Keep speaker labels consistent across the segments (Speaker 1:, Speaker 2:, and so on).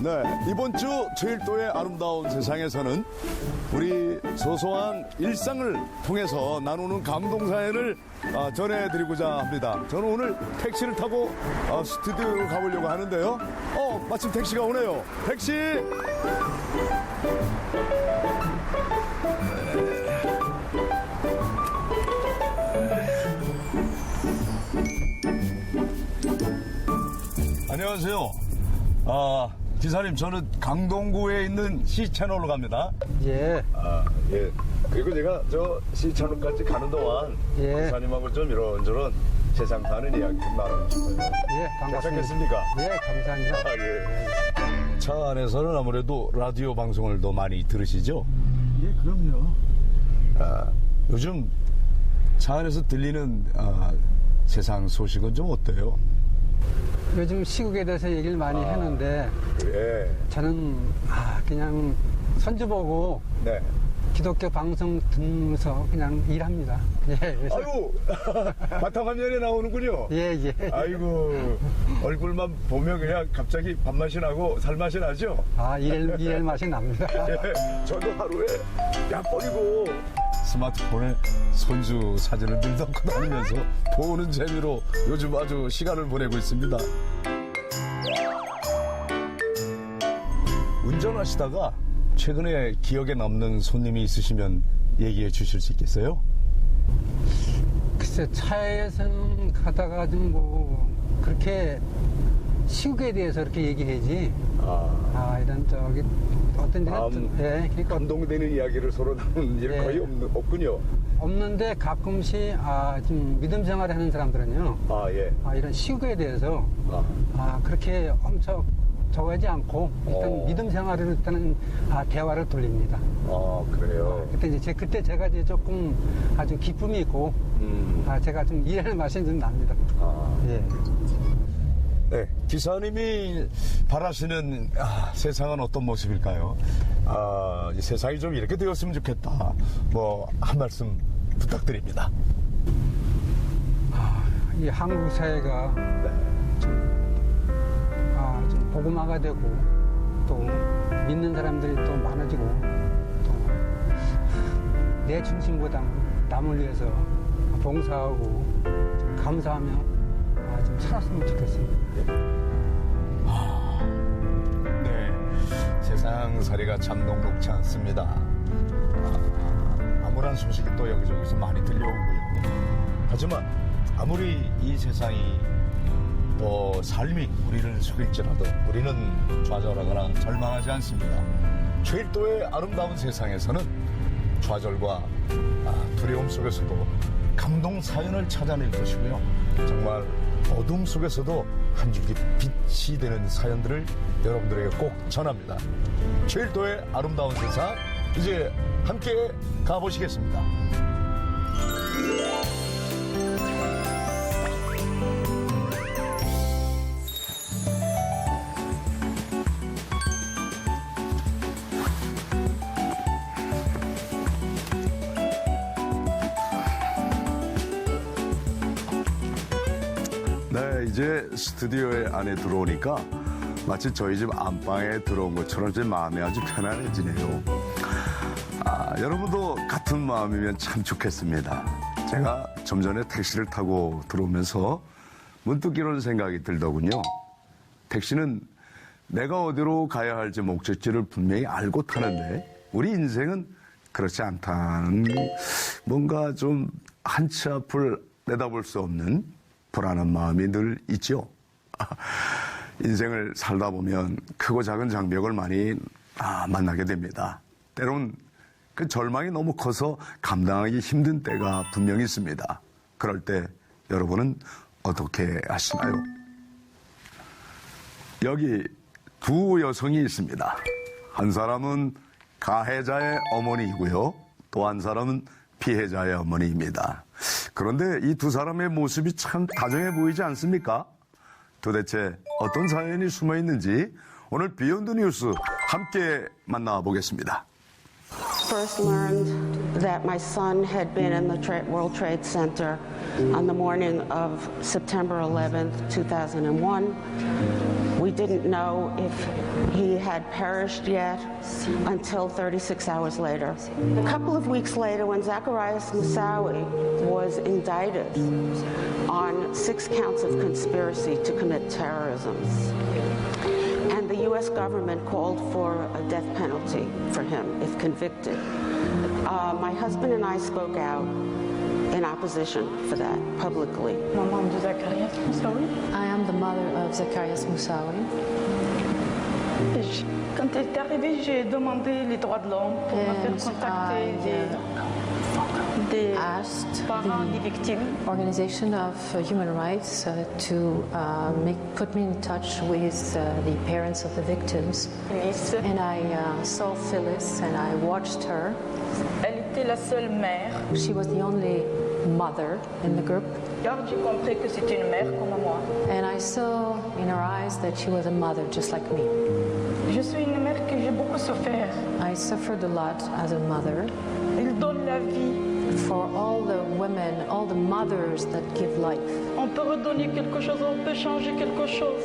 Speaker 1: 네, 이번 주 제일도의 아름다운 세상에서는 우리 소소한 일상을 통해서 나누는 감동 사연을 전해드리고자 합니다. 저는 오늘 택시를 타고 스튜디오로 가보려고 하는데요. 마침 택시가 오네요. 택시! 안녕하세요. 기사님, 저는 강동구에 있는 C채널로 갑니다.
Speaker 2: 예.
Speaker 1: 예. 그리고 제가 저 C채널까지 가는 동안
Speaker 2: 예.
Speaker 1: 기사님하고 좀 이런저런 세상 사는 이야기 좀 나누고 싶어요.
Speaker 2: 예, 반갑습니다.
Speaker 1: 괜찮겠습니까?
Speaker 2: 예, 감사합니다.
Speaker 1: 예. 차 안에서는 아무래도 라디오 방송을 더 많이 들으시죠?
Speaker 2: 예, 그럼요.
Speaker 1: 요즘 차 안에서 들리는 세상 소식은 좀 어때요?
Speaker 2: 요즘 시국에 대해서 얘기를 많이 했는데
Speaker 1: 예.
Speaker 2: 저는 그냥 선주 보고
Speaker 1: 네.
Speaker 2: 기독교 방송 듣면서 그냥 일합니다. 예.
Speaker 1: 아유, 바탕화면에 나오는군요.
Speaker 2: 예, 예.
Speaker 1: 아이고, 얼굴만 보면 그냥 갑자기 밥맛이 나고 살맛이 나죠?
Speaker 2: 일할 맛이 납니다.
Speaker 1: 예, 저도 하루에 약 버리고 스마트폰에 손주 사진을 늘 넣고 다니면서 보는 재미로 요즘 아주 시간을 보내고 있습니다. 운전하시다가 최근에 기억에 남는 손님이 있으시면 얘기해 주실 수 있겠어요?
Speaker 2: 글쎄, 차에서는 가다가 좀 그렇게 시국에 대해서 그렇게 얘기하지. 이런 어떤 데는 그러니까
Speaker 1: 감동되는 이야기를 서로 나누는 일은
Speaker 2: 예.
Speaker 1: 거의 없군요.
Speaker 2: 없는데 가끔씩 좀 믿음 생활을 하는 사람들은요.
Speaker 1: 예.
Speaker 2: 이런 시국에 대해서 그렇게 엄청 좋아하지 않고 일단 믿음 생활을 일단은 대화를 돌립니다.
Speaker 1: 그래요.
Speaker 2: 그때 제가 이제 조금 아주 기쁨이 있고 제가 좀 일하는 맛이 좀 납니다. 예.
Speaker 1: 네, 기사님이 바라시는 세상은 어떤 모습일까요? 이 세상이 좀 이렇게 되었으면 좋겠다. 한 말씀 부탁드립니다.
Speaker 2: 이 한국 사회가 좀 복음화가 되고 또 믿는 사람들이 또 많아지고 또 내 중심보다 남을 위해서 봉사하고 좀 감사하며 좀 살았으면 좋겠습니다.
Speaker 1: 네, 세상살이가 참 녹록지 않습니다. 암울한 소식이 또 여기저기서 많이 들려오고요. 하지만 아무리 이 세상이 또 삶이 우리를 속일지라도 우리는 좌절하거나 절망하지 않습니다. 제일도의 아름다운 세상에서는 좌절과 두려움 속에서도 감동 사연을 찾아낼 것이고요. 정말 어둠 속에서도 한 줄기 빛이 되는 사연들을 여러분들에게 꼭 전합니다. 제일도의 아름다운 세상, 이제 함께 가보시겠습니다. 네, 이제 스튜디오에 안에 들어오니까 마치 저희 집 안방에 들어온 것처럼 제 마음이 아주 편안해지네요. 여러분도 같은 마음이면 참 좋겠습니다. 제가 좀 전에 택시를 타고 들어오면서 문득 이런 생각이 들더군요. 택시는 내가 어디로 가야 할지 목적지를 분명히 알고 타는데 우리 인생은 그렇지 않다는, 뭔가 좀 한치 앞을 내다볼 수 없는 불안한 마음이 늘 있죠. 인생을 살다 보면 크고 작은 장벽을 많이 만나게 됩니다. 때론 그 절망이 너무 커서 감당하기 힘든 때가 분명히 있습니다. 그럴 때 여러분은 어떻게 하시나요? 여기 두 여성이 있습니다. 한 사람은 가해자의 어머니이고요. 또 한 사람은 피해자의 어머니입니다. 그런데 이 두 사람의 모습이 참 다정해 보이지 않습니까? 도대체 어떤 사연이 숨어 있는지 오늘 비욘드 뉴스 함께 만나보겠습니다.
Speaker 3: First learned that my son had been in the World Trade Center on the morning of September 11th, 2001. We didn't know if he had perished yet until 36 hours later. A couple of weeks later, when Zacharias Moussaoui was indicted on 6 counts of conspiracy to commit terrorism, and the U.S. government called for a death penalty for him if convicted, my husband and I spoke out in opposition for that publicly.
Speaker 4: Maman de Zacharias Moussaoui.
Speaker 5: I am the mother of Zacharias Moussaoui.
Speaker 4: Quand elle est arrivée, j'ai demandé les droits de l'homme pour me faire contacter des
Speaker 5: Asked
Speaker 4: parents des
Speaker 5: the
Speaker 4: victimes.
Speaker 5: Organization of Human Rights to put me in touch with the parents of the victims.
Speaker 4: Phyllis.
Speaker 5: And I saw Phyllis and I watched her.
Speaker 4: Elle était la seule mère.
Speaker 5: She was the only mother in the group.
Speaker 4: Alors j'ai compris que c'était une mère comme moi.
Speaker 5: And I saw in her eyes that she was a mother just like me.
Speaker 4: Je suis une mère que j'ai beaucoup souffert.
Speaker 5: I suffered a lot as a mother.
Speaker 4: Elle donne la vie.
Speaker 5: For all the women, all the mothers that give life.
Speaker 4: On peut redonner quelque chose, on peut changer quelque chose.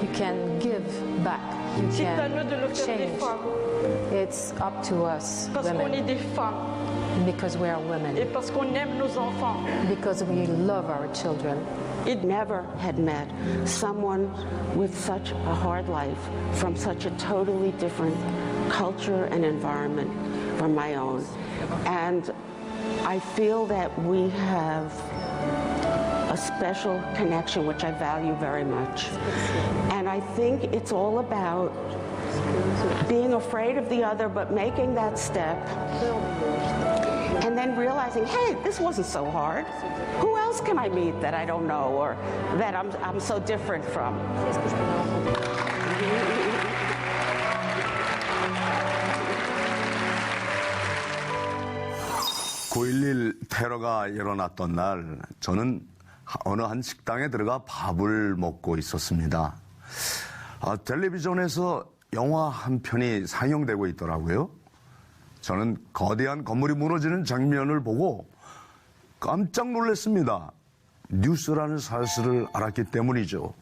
Speaker 5: You can give back. You
Speaker 4: C'est à nous de le
Speaker 5: can
Speaker 4: faire des
Speaker 5: change.
Speaker 4: femmes.
Speaker 5: It's up to us,
Speaker 4: Parce qu'on est
Speaker 5: women,
Speaker 4: des femmes
Speaker 5: because we are
Speaker 4: et
Speaker 5: women,
Speaker 4: parce qu'on aime nos enfants.
Speaker 5: because we love our children.
Speaker 3: It never had met someone with such a hard life from such a totally different culture and environment from my own. And I feel that we have a special connection, which I value very much. And I think it's all about being afraid of the other, but making that step. And then realizing, hey, this wasn't so hard. Who else can I meet that I don't know or that I'm so different from?
Speaker 1: 9.11 테러가 일어났던 날 저는 어느 한 식당에 들어가 밥을 먹고 있었습니다. 텔레비전에서 영화 한 편이 상영되고 있더라고요. 저는 거대한 건물이 무너지는 장면을 보고 깜짝 놀랐습니다. 뉴스라는 사실을 알았기 때문이죠.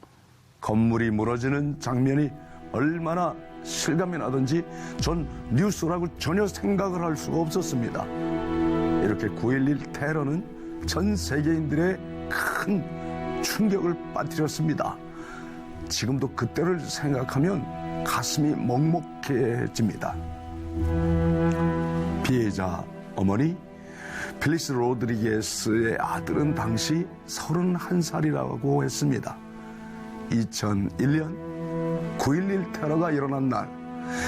Speaker 1: 건물이 무너지는 장면이 얼마나 실감이 나든지 전 뉴스라고 전혀 생각을 할 수가 없었습니다. 이렇게 9.11 테러는 전 세계인들의 큰 충격을 빠뜨렸습니다. 지금도 그때를 생각하면 가슴이 먹먹해집니다. 피해자 어머니 필리스 로드리게스의 아들은 당시 31살이라고 했습니다. 2001년 9.11 테러가 일어난 날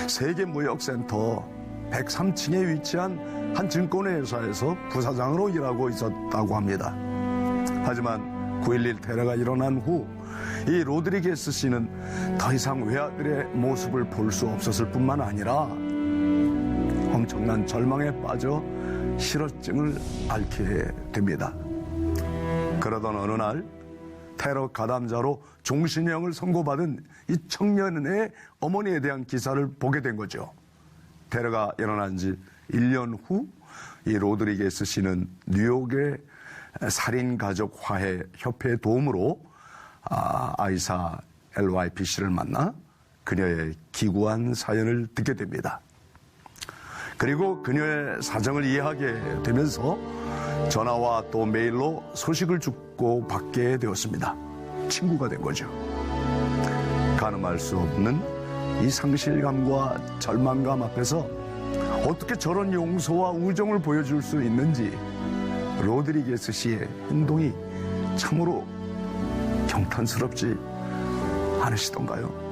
Speaker 1: 세계무역센터 103층에 위치한 한 증권회사에서 부사장으로 일하고 있었다고 합니다. 하지만 9.11 테러가 일어난 후 이 로드리게스 씨는 더 이상 외아들의 모습을 볼 수 없었을 뿐만 아니라 엄청난 절망에 빠져 실어증을 앓게 됩니다. 그러던 어느 날 테러 가담자로 종신형을 선고받은 이 청년의 어머니에 대한 기사를 보게 된 거죠. 테러가 일어난 지 1년 후 이 로드리게스 씨는 뉴욕의 살인가족화해 협회의 도움으로 아이사 LYPC를 만나 그녀의 기구한 사연을 듣게 됩니다. 그리고 그녀의 사정을 이해하게 되면서 전화와 또 메일로 소식을 주고받게 되었습니다. 친구가 된 거죠. 가늠할 수 없는 이 상실감과 절망감 앞에서 어떻게 저런 용서와 우정을 보여줄 수 있는지 로드리게스 씨의 행동이 참으로 경탄스럽지 않으시던가요?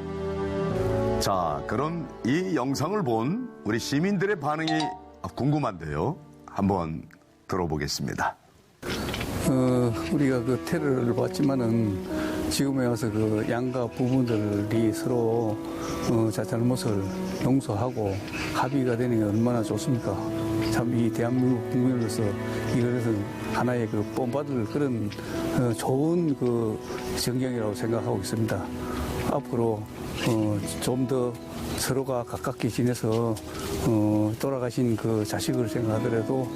Speaker 1: 자, 그럼 이 영상을 본 우리 시민들의 반응이 궁금한데요. 한번 들어보겠습니다.
Speaker 6: 우리가 그 테러를 봤지만은 지금에 와서 그 양가 부부들이 서로 잘못을 용서하고 합의가 되는 게 얼마나 좋습니까? 참 이 대한민국 국민으로서 이것은 하나의 그 본받을 그런 좋은 그 전경이라고 생각하고 있습니다. 앞으로 좀 더 서로가 가깝게 지내서 돌아가신 그 자식을 생각하더라도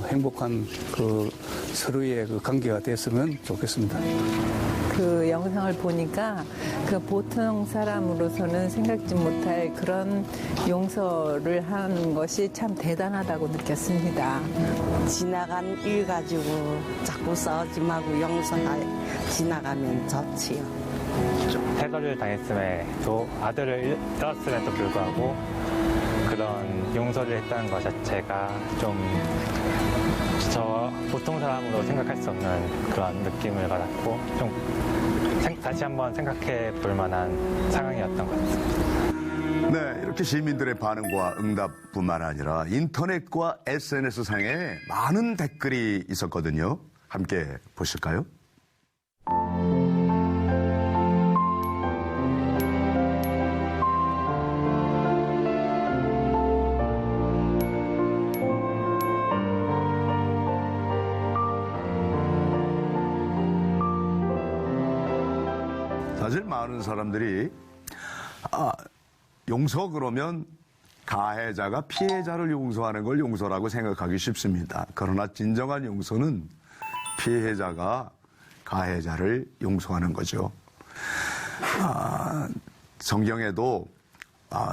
Speaker 6: 행복한 그 서로의 그 관계가 됐으면 좋겠습니다.
Speaker 7: 그 영상을 보니까 그 보통 사람으로서는 생각지 못할 그런 용서를 하는 것이 참 대단하다고 느꼈습니다.
Speaker 8: 지나간 일 가지고 자꾸 싸우지 말고 용서가 지나가면 좋지요.
Speaker 9: 테러를 당했음에도 아들을 잃었음에도 불구하고 그런 용서를 했다는 것 자체가 좀 저 보통 사람으로 생각할 수 없는 그런 느낌을 받았고 좀 다시 한번 생각해 볼 만한 상황이었던 것 같습니다.
Speaker 1: 네, 이렇게 시민들의 반응과 응답뿐만 아니라 인터넷과 SNS상에 많은 댓글이 있었거든요. 함께 보실까요? 사실 많은 사람들이 용서 그러면 가해자가 피해자를 용서하는 걸 용서라고 생각하기 쉽습니다. 그러나 진정한 용서는 피해자가 가해자를 용서하는 거죠. 성경에도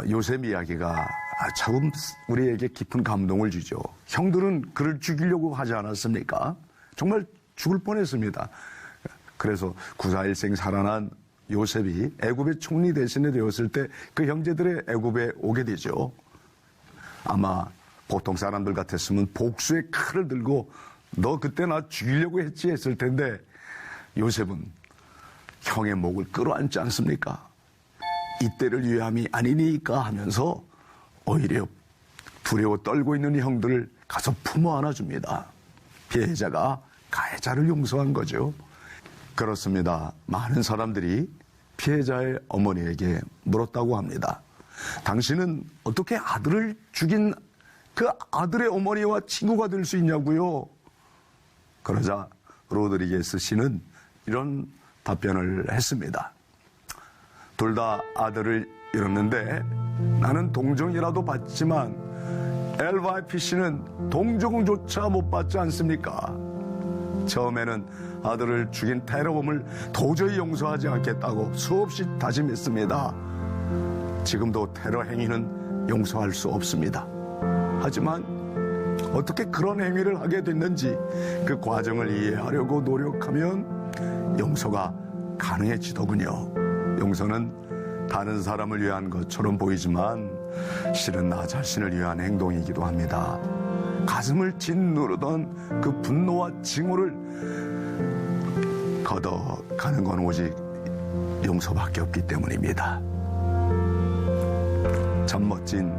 Speaker 1: 요셉 이야기가 참 우리에게 깊은 감동을 주죠. 형들은 그를 죽이려고 하지 않았습니까? 정말 죽을 뻔했습니다. 그래서 구사일생 살아난 요셉이 애굽의 총리 대신에 되었을 때 그 형제들의 애굽에 오게 되죠. 아마 보통 사람들 같았으면 복수의 칼을 들고 너 그때 나 죽이려고 했지 했을 텐데 요셉은 형의 목을 끌어안지 않습니까? 이때를 위함이 아니니까 하면서 오히려 두려워 떨고 있는 형들을 가서 품어 안아줍니다. 피해자가 가해자를 용서한 거죠. 그렇습니다. 많은 사람들이 피해자의 어머니에게 물었다고 합니다. 당신은 어떻게 아들을 죽인 그 아들의 어머니와 친구가 될 수 있냐고요? 그러자 로드리게스 씨는 이런 답변을 했습니다. 둘 다 아들을 잃었는데 나는 동정이라도 받지만 LYP 씨는 동정조차 못 받지 않습니까? 처음에는 아들을 죽인 테러범을 도저히 용서하지 않겠다고 수없이 다짐했습니다. 지금도 테러 행위는 용서할 수 없습니다. 하지만 어떻게 그런 행위를 하게 됐는지 그 과정을 이해하려고 노력하면 용서가 가능해지더군요. 용서는 다른 사람을 위한 것처럼 보이지만 실은 나 자신을 위한 행동이기도 합니다. 가슴을 짓누르던 그 분노와 징후를 걷어가는 건 오직 용서밖에 없기 때문입니다. 참 멋진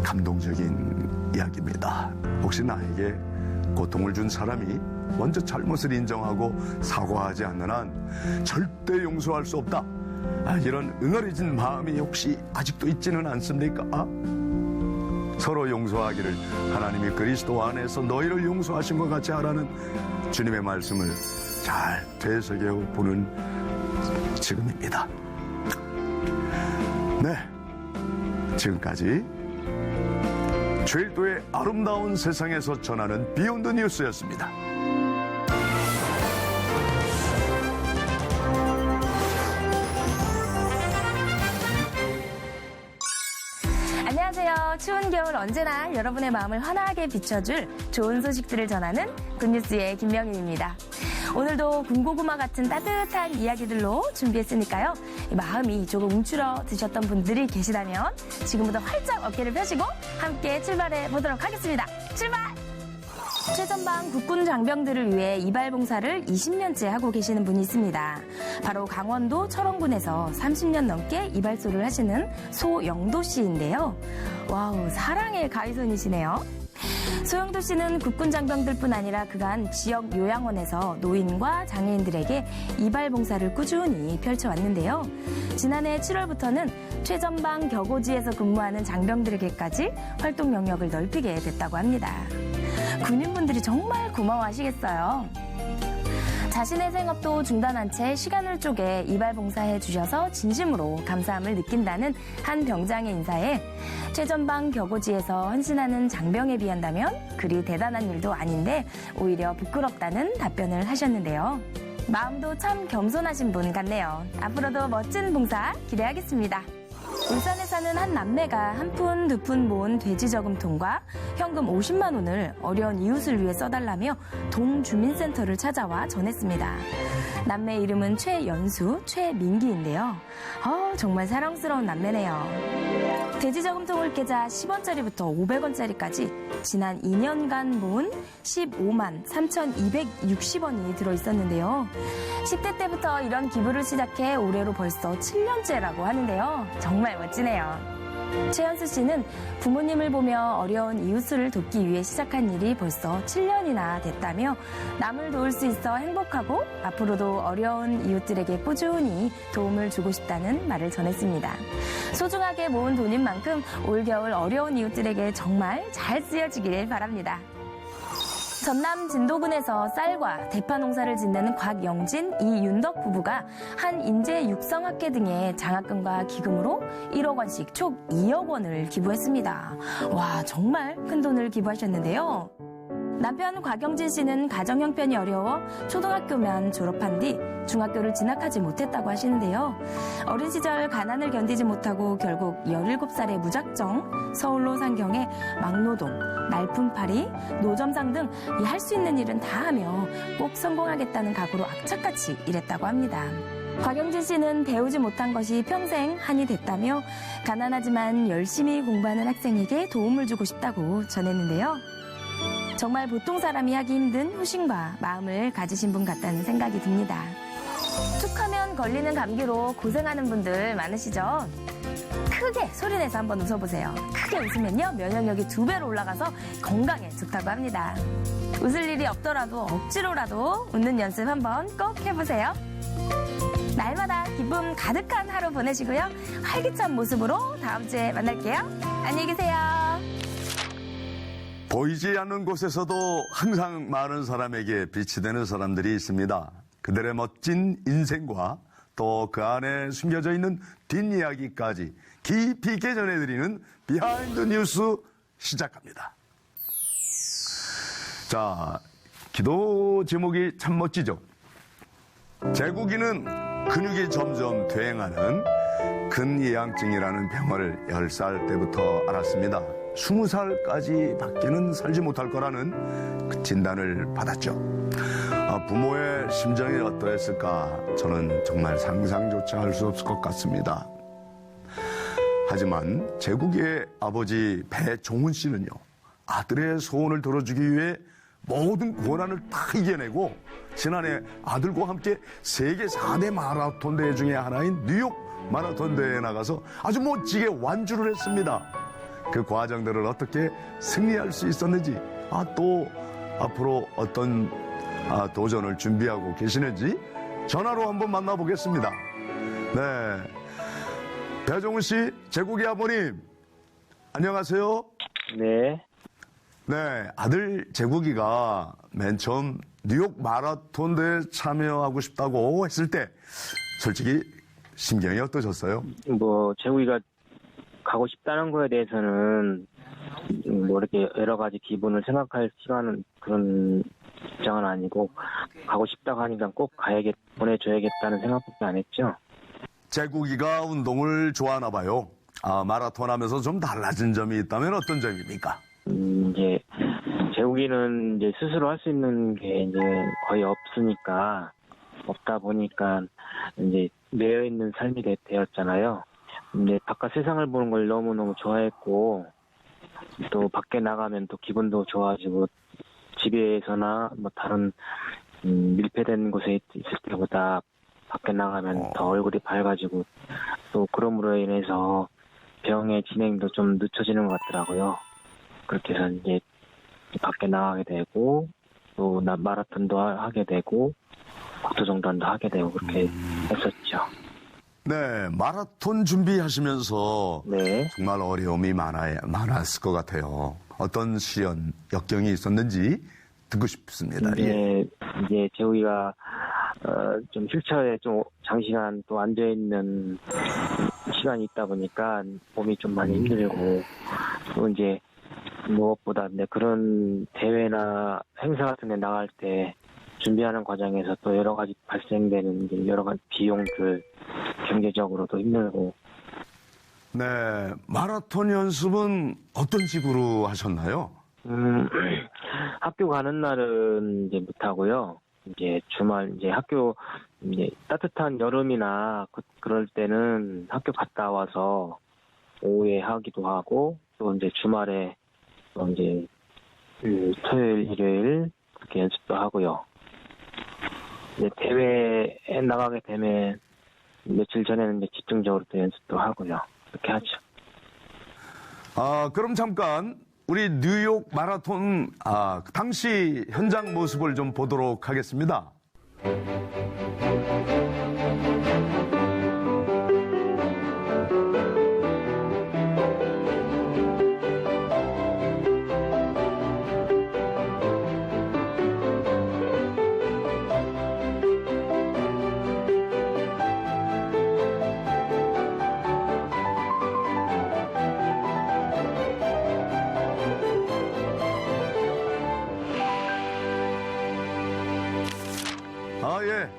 Speaker 1: 감동적인 이야기입니다. 혹시 나에게 고통을 준 사람이 먼저 잘못을 인정하고 사과하지 않는 한 절대 용서할 수 없다. 이런 응어리진 마음이 혹시 아직도 있지는 않습니까? 서로 용서하기를 하나님이 그리스도 안에서 너희를 용서하신 것 같이 하라는 주님의 말씀을 잘 되새겨 보는 지금입니다. 네, 지금까지 제주도의 아름다운 세상에서 전하는 비욘드 뉴스였습니다.
Speaker 10: 안녕하세요. 추운 겨울 언제나 여러분의 마음을 환하게 비춰줄 좋은 소식들을 전하는 굿뉴스의 김명희입니다. 오늘도 군고구마 같은 따뜻한 이야기들로 준비했으니까요. 마음이 조금 움츠러드셨던 분들이 계시다면 지금부터 활짝 어깨를 펴시고 함께 출발해 보도록 하겠습니다. 출발! 최전방 국군 장병들을 위해 이발 봉사를 20년째 하고 계시는 분이 있습니다. 바로 강원도 철원군에서 30년 넘게 이발소를 하시는 소영도 씨인데요. 와우, 사랑의 가위손이시네요. 소영도 씨는 국군 장병들뿐 아니라 그간 지역 요양원에서 노인과 장애인들에게 이발 봉사를 꾸준히 펼쳐왔는데요. 지난해 7월부터는 최전방 격오지에서 근무하는 장병들에게까지 활동 영역을 넓히게 됐다고 합니다. 군인분들이 정말 고마워하시겠어요. 자신의 생업도 중단한 채 시간을 쪼개 이발 봉사해 주셔서 진심으로 감사함을 느낀다는 한 병장의 인사에 최전방 격오지에서 헌신하는 장병에 비한다면 그리 대단한 일도 아닌데 오히려 부끄럽다는 답변을 하셨는데요. 마음도 참 겸손하신 분 같네요. 앞으로도 멋진 봉사 기대하겠습니다. 울산에 사는 한 남매가 한 푼, 두 푼 모은 돼지 저금통과 현금 50만 원을 어려운 이웃을 위해 써달라며 동주민센터를 찾아와 전했습니다. 남매 이름은 최연수, 최민기인데요. 정말 사랑스러운 남매네요. 돼지 저금통을 깨자 10원짜리부터 500원짜리까지 지난 2년간 모은 15만 3,260원이 들어있었는데요. 10대 때부터 이런 기부를 시작해 올해로 벌써 7년째라고 하는데요. 정말 멋지네요. 최연수 씨는 부모님을 보며 어려운 이웃을 돕기 위해 시작한 일이 벌써 7년이나 됐다며 남을 도울 수 있어 행복하고 앞으로도 어려운 이웃들에게 꾸준히 도움을 주고 싶다는 말을 전했습니다. 소중하게 모은 돈인 만큼 올겨울 어려운 이웃들에게 정말 잘 쓰여지길 바랍니다. 전남 진도군에서 쌀과 대파 농사를 짓는 곽영진, 이윤덕 부부가 한 인재 육성학회 등의 장학금과 기금으로 1억 원씩 총 2억 원을 기부했습니다. 와, 정말 큰 돈을 기부하셨는데요. 남편 곽영진 씨는 가정 형편이 어려워 초등학교만 졸업한 뒤 중학교를 진학하지 못했다고 하시는데요. 어린 시절 가난을 견디지 못하고 결국 17살에 무작정 서울로 상경해 막노동, 말품팔이, 노점상 등 할 수 있는 일은 다 하며 꼭 성공하겠다는 각오로 악착같이 일했다고 합니다. 곽영진 씨는 배우지 못한 것이 평생 한이 됐다며 가난하지만 열심히 공부하는 학생에게 도움을 주고 싶다고 전했는데요. 정말 보통 사람이 하기 힘든 후심과 마음을 가지신 분 같다는 생각이 듭니다. 툭하면 걸리는 감기로 고생하는 분들 많으시죠? 크게 소리내서 한번 웃어보세요. 크게 웃으면요, 면역력이 2배로 올라가서 건강에 좋다고 합니다. 웃을 일이 없더라도 억지로라도 웃는 연습 한번 꼭 해보세요. 날마다 기쁨 가득한 하루 보내시고요. 활기찬 모습으로 다음 주에 만날게요. 안녕히 계세요.
Speaker 1: 보이지 않는 곳에서도 항상 많은 사람에게 빛이 되는 사람들이 있습니다. 그들의 멋진 인생과 또 그 안에 숨겨져 있는 뒷이야기까지 깊이 있게 전해드리는 비하인드 뉴스 시작합니다. 자, 기도 제목이 참 멋지죠. 제국이는 근육이 점점 퇴행하는 근이양증이라는 병을 10살 때부터 알았습니다. 20살까지 밖에는 살지 못할 거라는 그 진단을 받았죠. 부모의 심정이 어떠했을까 저는 정말 상상조차 할 수 없을 것 같습니다. 하지만 제국의 아버지 배종훈 씨는요, 아들의 소원을 들어주기 위해 모든 고난을 다 이겨내고 지난해 아들과 함께 세계 4대 마라톤 대회 중에 하나인 뉴욕 마라톤 대회에 나가서 아주 멋지게 완주를 했습니다. 그 과정들을 어떻게 승리할 수 있었는지, 또 앞으로 어떤 도전을 준비하고 계시는지 전화로 한번 만나보겠습니다. 네, 배종훈 씨, 제국의 아버님, 안녕하세요.
Speaker 11: 네.
Speaker 1: 네, 아들 제국이가 맨 처음 뉴욕 마라톤 대회 참여하고 싶다고 했을 때 솔직히 심경이 어떠셨어요?
Speaker 11: 제국이가 가고 싶다는 거에 대해서는 이렇게 여러 가지 기분을 생각할 시간은 그런 입장은 아니고, 가고 싶다고 하니까 꼭 보내줘야겠다는 생각밖에 안 했죠.
Speaker 1: 제국이가 운동을 좋아하나 봐요. 마라톤 하면서 좀 달라진 점이 있다면 어떤 점입니까?
Speaker 11: 이제 제국이는 이제 스스로 할 수 있는 게 이제 거의 없다 보니까 이제 매여 있는 삶이 되었잖아요. 이제 바깥 세상을 보는 걸 너무너무 좋아했고, 또 밖에 나가면 또 기분도 좋아지고, 집에서나 다른 밀폐된 곳에 있을 때보다 밖에 나가면 더 얼굴이 밝아지고, 또 그럼으로 인해서 병의 진행도 좀 늦춰지는 것 같더라고요. 그렇게 해서 이제 밖에 나가게 되고, 또 마라톤도 하게 되고, 국토정단도 하게 되고, 그렇게 했었죠.
Speaker 1: 네, 마라톤 준비하시면서
Speaker 11: 네.
Speaker 1: 정말 어려움이 많았을 것 같아요. 어떤 시련, 역경이 있었는지 듣고 싶습니다.
Speaker 11: 이제 제국이가 좀 휠체어에 좀 장시간 또 앉아있는 시간이 있다 보니까 몸이 좀 많이 힘들고, 또 이제 무엇보다 그런 대회나 행사 같은 데 나갈 때 준비하는 과정에서 또 여러 가지 발생되는 이제 여러 가지 비용들, 경제적으로도 힘들고.
Speaker 1: 네, 마라톤 연습은 어떤 식으로 하셨나요?
Speaker 11: 학교 가는 날은 이제 못하고요. 이제 주말, 이제 학교, 이제 따뜻한 여름이나 그럴 때는 학교 갔다 와서 오후에 하기도 하고, 또 이제 주말에 또 이제 토요일, 일요일 그렇게 연습도 하고요. 이제 대회에 나가게 되면 며칠 전에는 이제 집중적으로 또 연습도 하고요. 그렇게 하죠.
Speaker 1: 그럼 잠깐 우리 뉴욕 마라톤 당시 현장 모습을 좀 보도록 하겠습니다.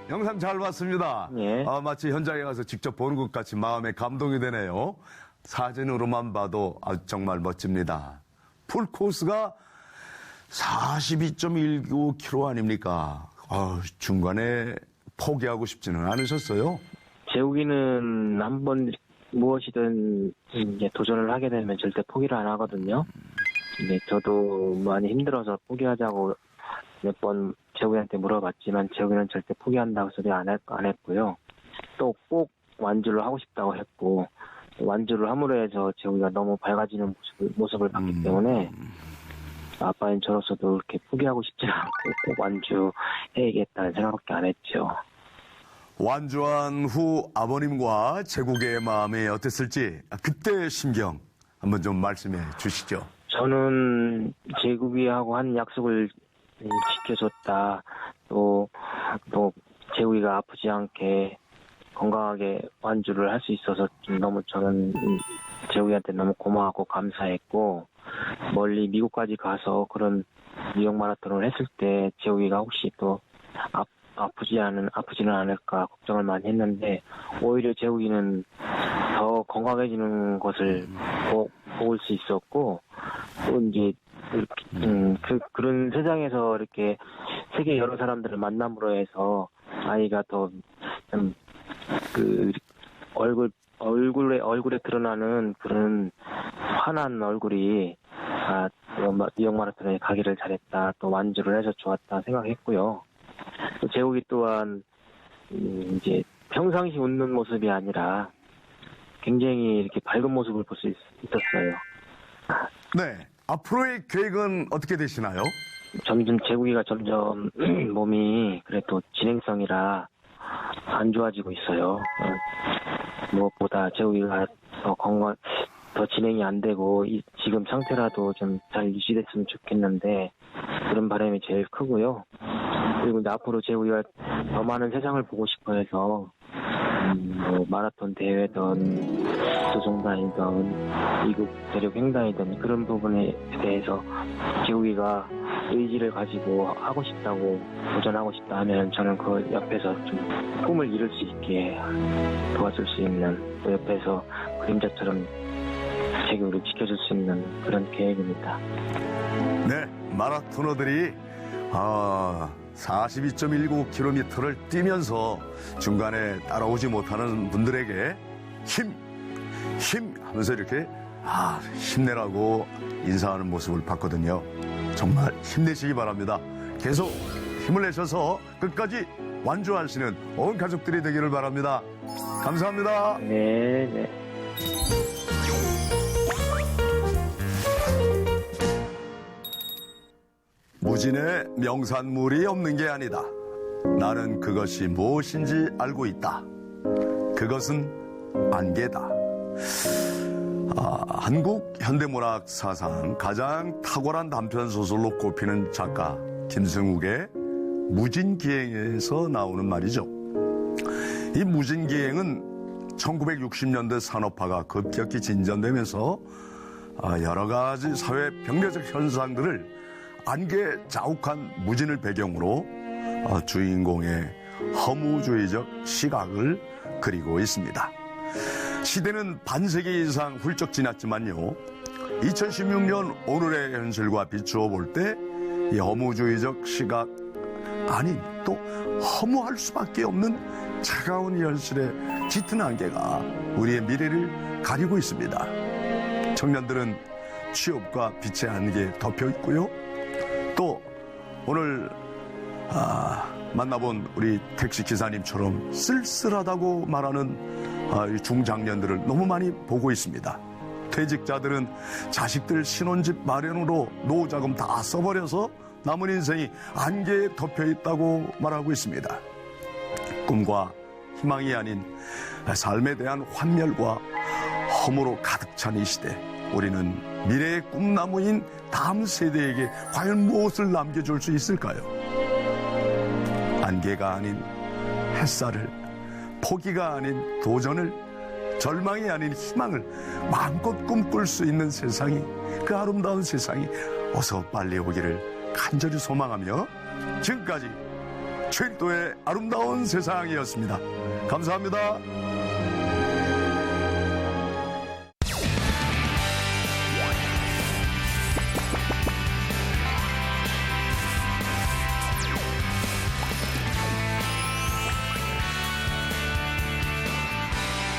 Speaker 1: 영상 잘 봤습니다.
Speaker 11: 예.
Speaker 1: 마치 현장에 가서 직접 보는 것 같이 마음에 감동이 되네요. 사진으로만 봐도 정말 멋집니다. 풀코스가 42.19km 아닙니까? 중간에 포기하고 싶지는 않으셨어요?
Speaker 11: 재욱이는 한번 무엇이든 이제 도전을 하게 되면 절대 포기를 안 하거든요. 근데 저도 많이 힘들어서 포기하자고 몇 번 재욱이한테 물어봤지만 재욱이는 절대 포기한다고 소리 안 했고요. 또 꼭 완주를 하고 싶다고 했고, 완주를 함으로 해서 재욱이가 너무 밝아지는 모습을 봤기 때문에 아빠인 저로서도 그렇게 포기하고 싶지 않고 꼭 완주해야겠다는 생각밖에 안 했죠.
Speaker 1: 완주한 후 아버님과 재국의 마음이 어땠을지 그때의 심경 한번 좀 말씀해 주시죠.
Speaker 11: 저는 재국이하고 한 약속을 지켜줬다. 또 재욱이가 아프지 않게 건강하게 완주를 할 수 있어서 너무 저는 재욱이한테 너무 고마웠고 감사했고, 멀리 미국까지 가서 그런 뉴욕 마라톤을 했을 때 재욱이가 혹시 또 아프지는 않을까 걱정을 많이 했는데, 오히려 재욱이는 더 건강해지는 것을 볼 수 있었고, 또 이제 그런 세상에서 이렇게 세계 여러 사람들을 만남으로 해서 아이가 더 얼굴에 드러나는 그런 환한 얼굴이 뉴욕 마라톤에 가기를 잘했다, 또 완주를 해서 좋았다 생각했고요. 또 재욱이 또한 이제 평상시 웃는 모습이 아니라 굉장히 이렇게 밝은 모습을 볼 수 있었어요.
Speaker 1: 네, 앞으로의 계획은 어떻게 되시나요?
Speaker 11: 재국이가 점점 몸이 그래도 진행성이라 안 좋아지고 있어요. 무엇보다 재국이가 더 진행이 안 되고 지금 상태라도 좀 잘 유지됐으면 좋겠는데, 그런 바람이 제일 크고요. 그리고 이제 앞으로 재국이가 더 많은 세상을 보고 싶어 해서 마라톤 대회든 도종단이든 미국 대륙 횡단이든 그런 부분에 대해서 재욱이가 의지를 가지고 하고 싶다고, 도전하고 싶다 하면 저는 그 옆에서 좀 꿈을 이룰 수 있게 도와줄 수 있는, 또 옆에서 그림자처럼 재욱이를 지켜줄 수 있는 그런 계획입니다.
Speaker 1: 네, 마라토너들이 42.19km를 뛰면서 중간에 따라오지 못하는 분들에게 힘 하면서 이렇게 힘내라고 인사하는 모습을 봤거든요. 정말 힘내시기 바랍니다. 계속 힘을 내셔서 끝까지 완주하시는 온 가족들이 되기를 바랍니다. 감사합니다.
Speaker 11: 네.
Speaker 1: 무진의 명산물이 없는 게 아니다. 나는 그것이 무엇인지 알고 있다. 그것은 안개다. 한국 현대문학 사상 가장 탁월한 단편 소설로 꼽히는 작가 김승욱의 무진기행에서 나오는 말이죠. 이 무진기행은 1960년대 산업화가 급격히 진전되면서 여러 가지 사회 병리적 현상들을 안개 자욱한 무진을 배경으로 주인공의 허무주의적 시각을 그리고 있습니다. 시대는 반세기 이상 훌쩍 지났지만요. 2016년 오늘의 현실과 비추어 볼 때 이 허무주의적 시각 아닌 또 허무할 수밖에 없는 차가운 현실의 짙은 안개가 우리의 미래를 가리고 있습니다. 청년들은 취업과 빛의 안개에 덮여 있고요. 또 오늘 만나본 우리 택시 기사님처럼 쓸쓸하다고 말하는 중장년들을 너무 많이 보고 있습니다. 퇴직자들은 자식들 신혼집 마련으로 노후자금 다 써버려서 남은 인생이 안개에 덮여 있다고 말하고 있습니다. 꿈과 희망이 아닌 삶에 대한 환멸과 허무로 가득 찬 이 시대, 우리는 미래의 꿈나무인 다음 세대에게 과연 무엇을 남겨줄 수 있을까요? 안개가 아닌 햇살을, 포기가 아닌 도전을, 절망이 아닌 희망을 마음껏 꿈꿀 수 있는 세상이, 그 아름다운 세상이 어서 빨리 오기를 간절히 소망하며 지금까지 최일도의 아름다운 세상이었습니다. 감사합니다.